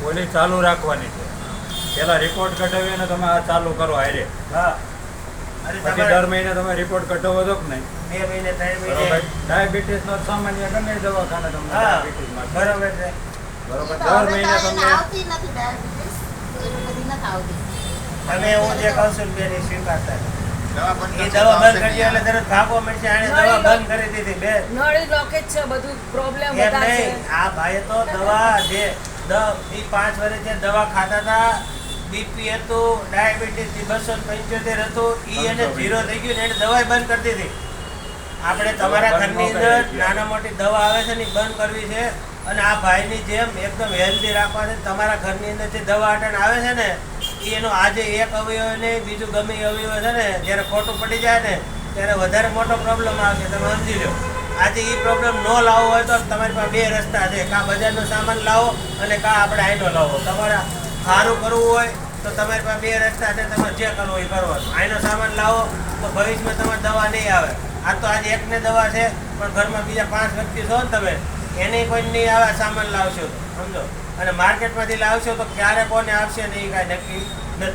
ઓલી ચાલુ રાખવાની છે. પેલા રિપોર્ટ કઢાવી અને તમે આ ચાલુ કરો હારે. હા પછી દર મહિને તમે રિપોર્ટ કઢાવો છો કે નહીં? 2 મહિને 3 બરોબર. મહિને ડાયાબિટીસનો સામાન્ય ગમે એ દવાખાને તમને હા ડાયાબિટીસમાં બરોબર છે. બરોબર. દર મહિને તમને આવતી નથી ડાયાબિટીસ એવી બધી નથી આવતી. તમે હું જે કહું છું બેન એ સ્વીકારતા નથી. એ દવા બંધ કરી એટલે તરત ભાગવા મળશે. આણે દવા બંધ કરી દીધી બે નળી બ્લોકેજ છે, બધું પ્રોબ્લેમ એમ બધા છે. નહીં. આ ભાઈએ તો દવા જે 5 વર્ષ જે દવા ખાતા હતા, બીપી હતું, ડાયાબિટીસ 275 હતું, ઈ એને 0 થઈ ગયું ને એને દવા બંધ કરી દીધી. આપણે તમારા ઘરની અંદર નાના મોટી દવા આવે છે ને ઈ બંધ કરવી છે. અને આ ભાઈની જેમ એકદમ હેલ્ધી રાખવા છે. તમારા ઘરની અંદર જે દવા અટન આવે છે ને એ એનો આજે એક અવયવ ને બીજું ગમે એ અવયવ છે ને જ્યારે ખોટું પડી જાય ને ત્યારે વધારે મોટો પ્રોબ્લેમ આવશે. તમે સમજી લો. આજે એ પ્રોબ્લેમ ન લાવવો હોય તો તમારી પાસે 2 રસ્તા છે. કાં બજારનો સામાન લાવો અને કાં આપણે આઈનો લાવો. તમારે સારું કરવું હોય તો તમારી પાસે 2 રસ્તા છે. તમારે જે કરવું એ કરવાનું. આઈનો સામાન લાવો તો ભવિષ્યમાં તમારે દવા નહીં આવે. આ તો આજે એકને દવા છે પણ ઘરમાં બીજા 5 વ્યક્તિ છો ને તમે એને કોઈ નહીં આવે સામાન લાવશો તો સમજો. અને માર્કેટમાંથી લાવશો તો ક્યારે કોને આવશે ને એ કાંઈ નક્કી નથી.